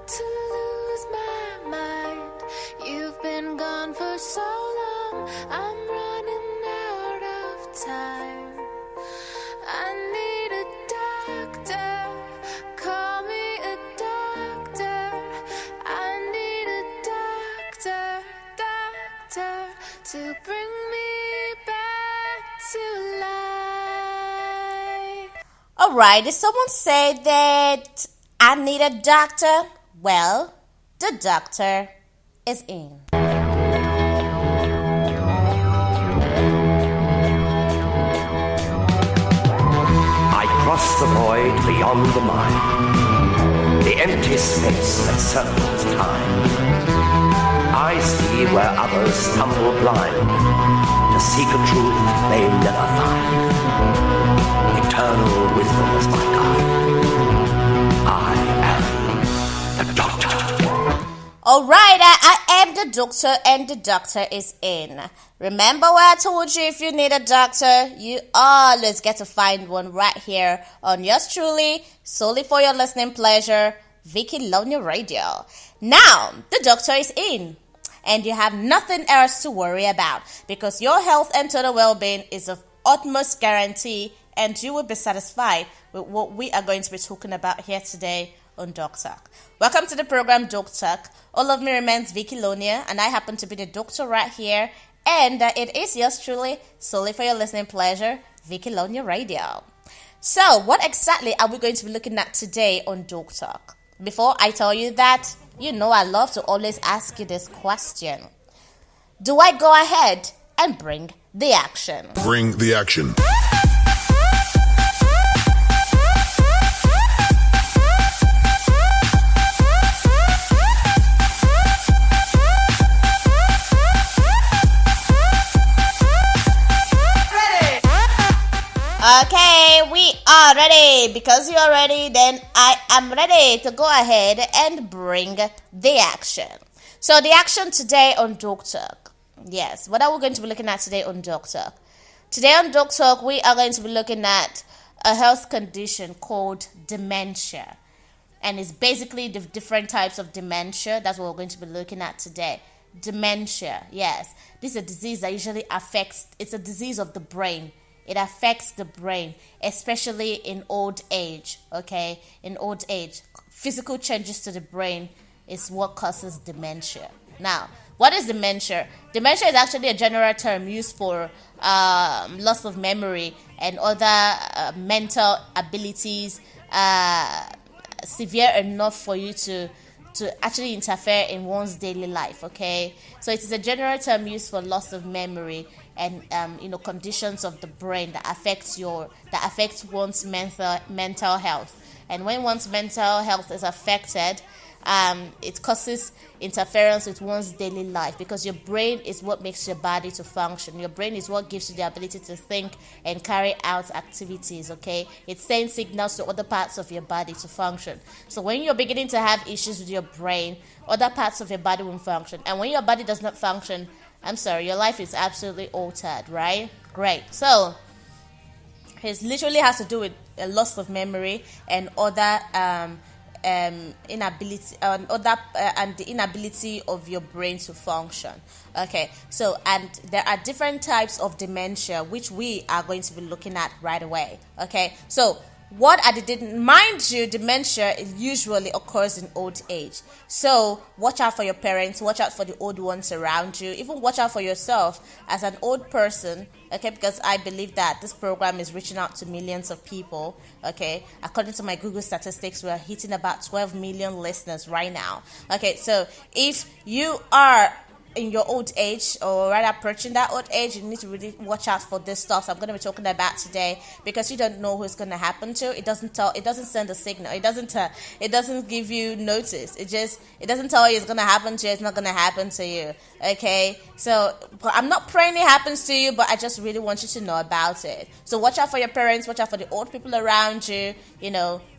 to lose my mind. You've been gone for so long, I'm running out of time. I need a doctor, call me a doctor. I need a doctor to bring me back to life. Alright, did someone say that I need a doctor? Well, the doctor is in. I cross the void beyond the mind, the empty space that circles time. I see where others stumble blind to seek a truth they never find. Eternal wisdom is my guide. I am the doctor. Alright, I am the doctor and the doctor is in. Remember what I told you, if you need a doctor, you always get to find one right here on yours truly, solely for your listening pleasure, Vicky Lonia Radio. Now, the doctor is in. And you have nothing else to worry about because your health and total well-being is of utmost guarantee and you will be satisfied with what we are going to be talking about here today on Doc Talk. Welcome to the program Doc Talk. All of me remains Vicky Lonia and I happen to be the doctor right here, and it is yours truly, solely for your listening pleasure, Vicky Lonia Radio. So what exactly are we going to be looking at today on Doc Talk? Before I tell you that, you know I love to always ask you this question. Do I go ahead and bring the action? Bring the action. Okay, we are ready. Because you are ready, then I am ready to go ahead and bring the action. So the action today on Doc Talk. Yes, what are we going to be looking at today on Doc Talk? Today on Doc Talk, we are going to be looking at a health condition called dementia. And it's basically the different types of dementia. That's what we're going to be looking at today. Dementia, yes. This is a disease that usually affects, it's a disease of the brain. It affects the brain, especially in old age, okay? In old age, physical changes to the brain is what causes dementia. Now, what is dementia? Dementia is actually a general term used for loss of memory and other mental abilities severe enough for you to actually interfere in one's daily life, okay? So it is a general term used for loss of memory and conditions of the brain that affects one's mental health. And when one's mental health is affected, it causes interference with one's daily life because your brain is what makes your body to function. Your brain is what gives you the ability to think and carry out activities, okay? It sends signals to other parts of your body to function. So when you're beginning to have issues with your brain, other parts of your body won't function. And when your body does not function, I'm sorry, your life is absolutely altered, right? Great. So it literally has to do with a loss of memory and other inability and the inability of your brain to function. Okay, so and there are different types of dementia which we are going to be looking at right away. Okay, so what are mind you, dementia usually occurs in old age. So watch out for your parents, watch out for the old ones around you, even watch out for yourself as an old person, okay, because I believe that this program is reaching out to millions of people, okay. According to my Google statistics, we're hitting about 12 million listeners right now. Okay, so if you are in your old age or right approaching that old age, you need to really watch out for this stuff I'm going to be talking about today, because you don't know who it's going to happen to. It doesn't send a signal. It doesn't give you notice. It doesn't tell you it's going to happen to you. It's not going to happen to you. Okay, so but I'm not praying it happens to you, but I just really want you to know about it. So watch out for your parents, watch out for the old people around you,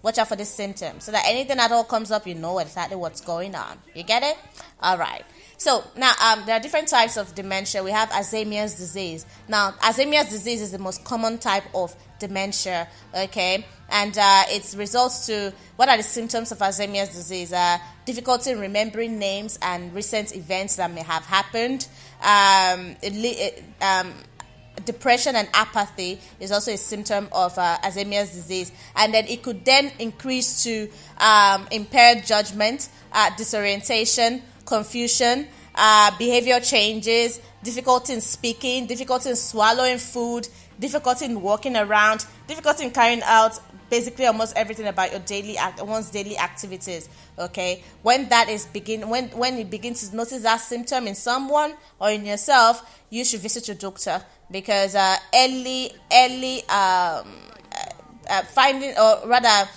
watch out for the symptoms, so that anything at all comes up, you know exactly what's going on. You get it? All right. So now there are different types of dementia. We have Alzheimer's disease. Now, Alzheimer's disease is the most common type of dementia, okay? And it results to, what are the symptoms of Alzheimer's disease? Difficulty in remembering names and recent events that may have happened. Depression and apathy is also a symptom of Alzheimer's disease, and then it could then increase to impaired judgment, disorientation, confusion, behavior changes, difficulty in speaking, difficulty in swallowing food, difficulty in walking around, difficulty in carrying out basically almost everything about your one's daily activities. Okay, when you begin to notice that symptom in someone or in yourself, you should visit your doctor, because early finding, or rather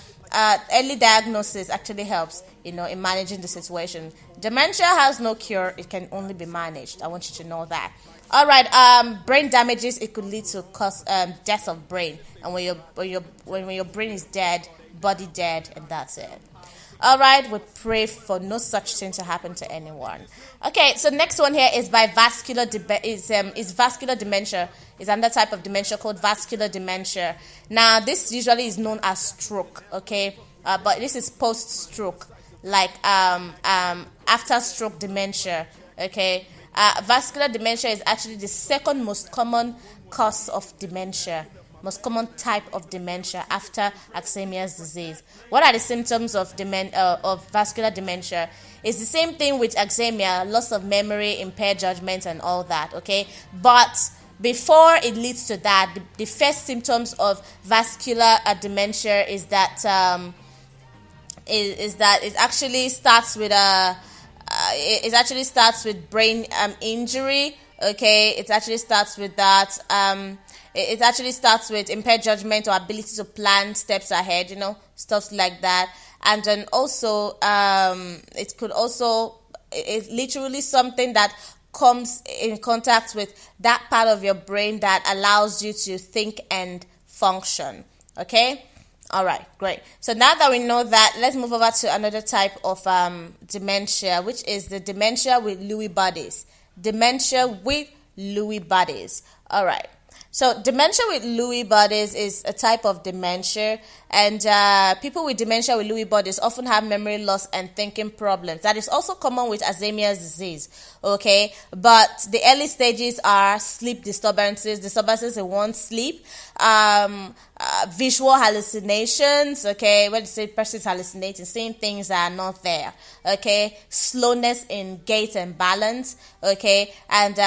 early diagnosis actually helps, in managing the situation. Dementia has no cure; it can only be managed. I want you to know that. All right. Brain damages, it could lead to death of brain, and when your brain is dead, body dead, and that's it. All right, we pray for no such thing to happen to anyone. Okay, so next one here is vascular dementia. Is another type of dementia called vascular dementia. Now, this usually is known as stroke. Okay, but this is post-stroke, like after stroke dementia. Okay, vascular dementia is actually the second most common cause of dementia. Most common type of dementia after Alzheimer's disease. What are the symptoms of vascular dementia? It's the same thing with Alzheimer's: loss of memory, impaired judgment, and all that. Okay, but before it leads to that, the first symptoms of vascular dementia is that it actually starts with brain injury. Okay, it actually starts with that. It actually starts with impaired judgment or ability to plan steps ahead, stuff like that. And then also, it's literally something that comes in contact with that part of your brain that allows you to think and function. Okay? All right, great. So now that we know that, let's move over to another type of dementia, which is the dementia with Lewy bodies. Dementia with Lewy bodies. All right. So dementia with Lewy bodies is a type of dementia, and people with dementia with Lewy bodies often have memory loss and thinking problems. That is also common with Alzheimer's disease, okay? But the early stages are sleep disturbances in one's sleep, visual hallucinations, okay? When you say person is hallucinating, seeing things that are not there, okay? Slowness in gait and balance, okay? And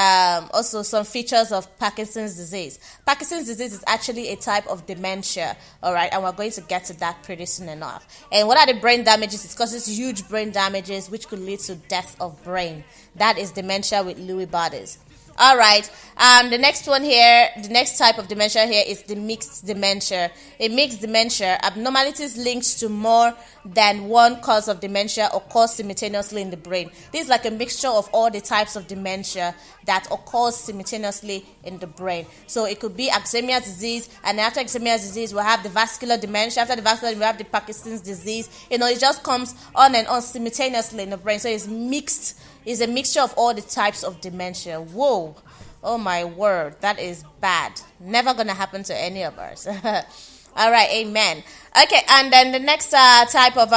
also some features of Parkinson's disease. Parkinson's disease is actually a type of dementia, all right? And we're going to get to that pretty soon enough. And what are the brain damages? It causes huge brain damages, which could lead to death of brain. That is dementia with Lewy bodies. All right. The next one here, the next type of dementia here is the mixed dementia. A mixed dementia, abnormalities linked to more than one cause of dementia occurs simultaneously in the brain. This is like a mixture of all the types of dementia that occurs simultaneously in the brain. So it could be Alzheimer's disease, and after Alzheimer's disease, we'll have the vascular dementia. After the vascular, we have the Parkinson's disease. It just comes on and on simultaneously in the brain. So it's mixed. It's a mixture of all the types of dementia. Whoa. Oh my word. That is bad. Never going to happen to any of us. All right. Amen. Okay. And then the next type of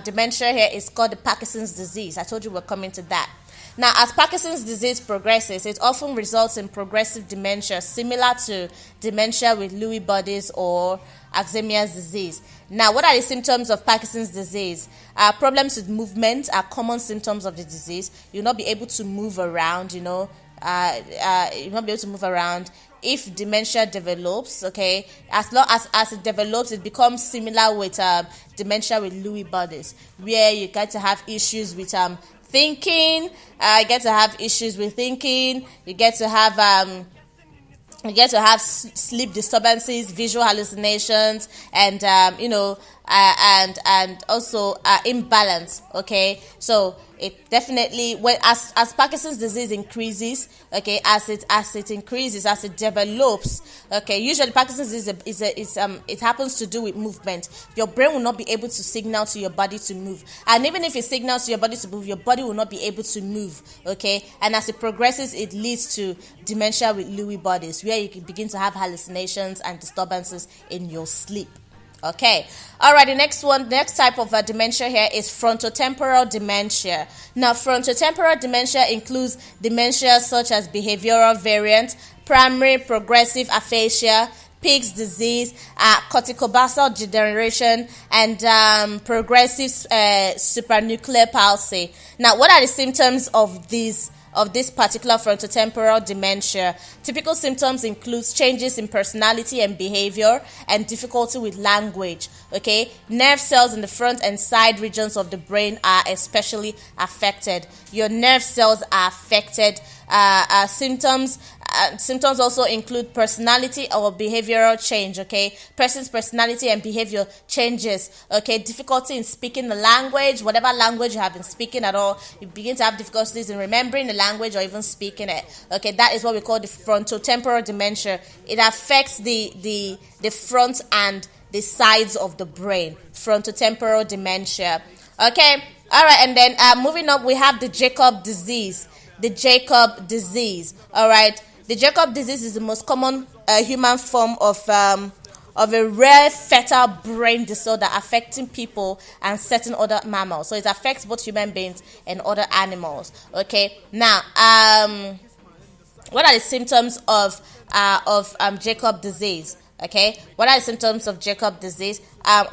dementia here is called the Parkinson's disease. I told you we're coming to that. Now, as Parkinson's disease progresses, it often results in progressive dementia, similar to dementia with Lewy bodies or Alzheimer's disease. Now, what are the symptoms of Parkinson's disease? Problems with movement are common symptoms of the disease. You'll not be able to move around, you'll not be able to move around. If dementia develops, okay, as long as it develops, it becomes similar with dementia with Lewy bodies, where you get to have issues with thinking, you get to have issues with thinking, you get to have sleep disturbances, visual hallucinations, and and also imbalance. Okay, so it definitely, when as Parkinson's disease increases, okay, as it increases, as it develops, okay, usually Parkinson's disease it happens to do with movement. Your brain will not be able to signal to your body to move, and even if it signals to your body to move, your body will not be able to move. Okay, and as it progresses, it leads to dementia with Lewy bodies, where you can begin to have hallucinations and disturbances in your sleep. Okay, all right, the next type of dementia here is frontotemporal dementia. Now, frontotemporal dementia includes dementia such as behavioral variant, primary progressive aphasia, Pick's disease, corticobasal degeneration, and progressive supranuclear palsy. Now, what are the symptoms of this particular frontotemporal dementia? Typical symptoms include changes in personality and behavior and difficulty with language. Okay, nerve cells in the front and side regions of the brain are especially affected. Your nerve cells are affected. Symptoms also include personality or behavioral change. Okay, person's personality and behavior changes. Okay, difficulty in speaking the language, whatever language you have been speaking at all, you begin to have difficulties in remembering the language or even speaking it. Okay, that is what we call the frontotemporal dementia. It affects the front and the sides of the brain. Frontotemporal dementia. Okay, all right, and then moving up, we have the Jacob disease. The Jacob disease. All right. The Jacob disease is the most common human form of a rare fetal brain disorder affecting people and certain other mammals. So it affects both human beings and other animals. Okay. Now, what are the symptoms of Jacob disease? Okay, what are the symptoms of Jacob disease?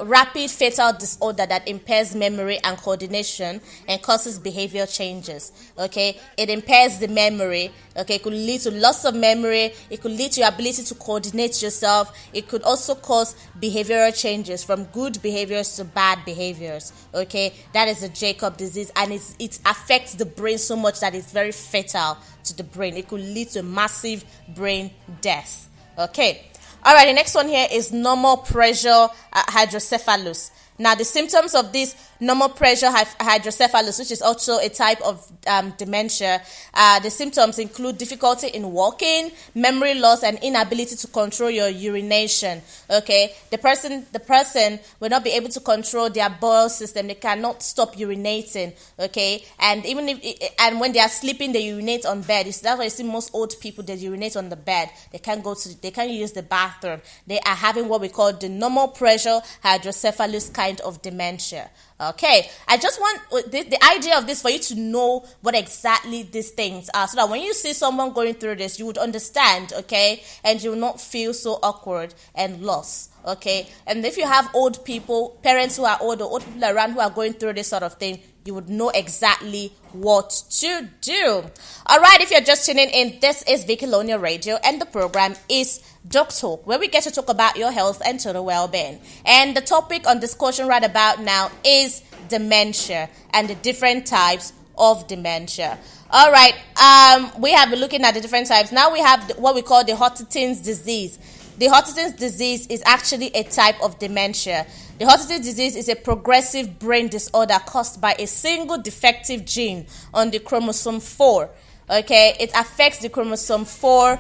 Rapid fetal disorder that impairs memory and coordination and causes behavior changes. Okay, it impairs the memory. Okay, it could lead to loss of memory. It could lead to your ability to coordinate yourself. It could also cause behavioral changes from good behaviors to bad behaviors. Okay, that is a Jacob disease, and it affects the brain so much that it's very fatal to the brain. It could lead to massive brain death. Okay. All right, the next one here is normal pressure hydrocephalus. Now, the symptoms of this normal pressure hydrocephalus, which is also a type of dementia, the symptoms include difficulty in walking, memory loss, and inability to control your urination. Okay, the person will not be able to control their bowel system. They cannot stop urinating. Okay, and even when they are sleeping, they urinate on bed. That's why you see most old people, they urinate on the bed. They can't use the bathroom. They are having what we call the normal pressure hydrocephalus kind of dementia. Okay, I just want the idea of this for you to know what exactly these things are, so that when you see someone going through this, you would understand, okay, and you will not feel so awkward and lost. Okay, and if you have old people, parents who are old, or old people around who are going through this sort of thing, you would know exactly what to do. All right, if you're just tuning in, this is Vicky Lonia Radio, and the program is Doc Talk, where we get to talk about your health and total well-being. And the topic on discussion right about now is dementia and the different types of dementia. All right, we have been looking at the different types. Now we have what we call the Huntington's disease. The Huntington's disease is actually a type of dementia. The Huntington's disease is a progressive brain disorder caused by a single defective gene on the chromosome 4. Okay, it affects the chromosome 4,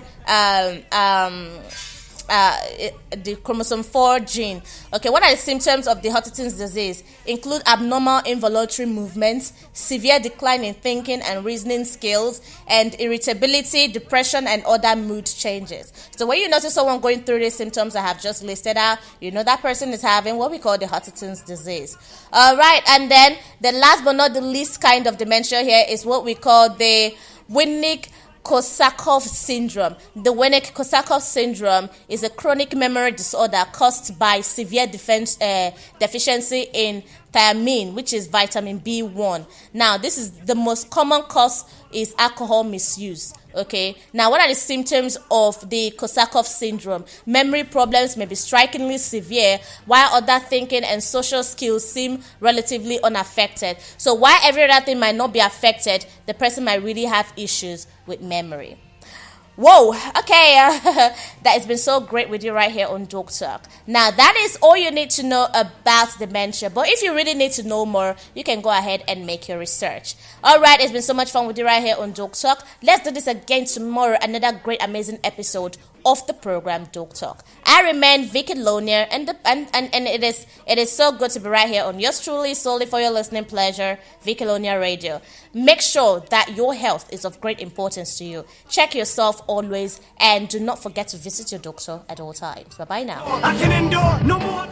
the chromosome 4 gene. Okay, what are the symptoms of the Huntington's disease? Include abnormal involuntary movements, severe decline in thinking and reasoning skills, and irritability, depression, and other mood changes. So when you notice someone going through these symptoms I have just listed out, you know that person is having what we call the Huntington's disease. All right, and then the last but not the least kind of dementia here is what we call the Winnik-Korsakoff syndrome. The Winnik-Korsakoff syndrome is a chronic memory disorder caused by severe deficiency in thiamine, which is vitamin B1. Now, this is the most common cause is alcohol misuse. Okay. Now, what are the symptoms of the Korsakoff syndrome? Memory problems may be strikingly severe, while other thinking and social skills seem relatively unaffected. So, while every other thing might not be affected, the person might really have issues with memory. Whoa, okay, that has been so great with you right here on Doc Talk. Now, that is all you need to know about dementia, but if you really need to know more, you can go ahead and make your research. All right, it's been so much fun with you right here on Doc Talk. Let's do this again tomorrow, another great, amazing episode of the program Doc Talk. I remain Vicky Lonia, and it is so good to be right here on yours truly, solely for your listening pleasure, Vicky Lonia Radio. Make sure that your health is of great importance to you. Check yourself always, and do not forget to visit your doctor at all times. Bye bye now. I can endure no more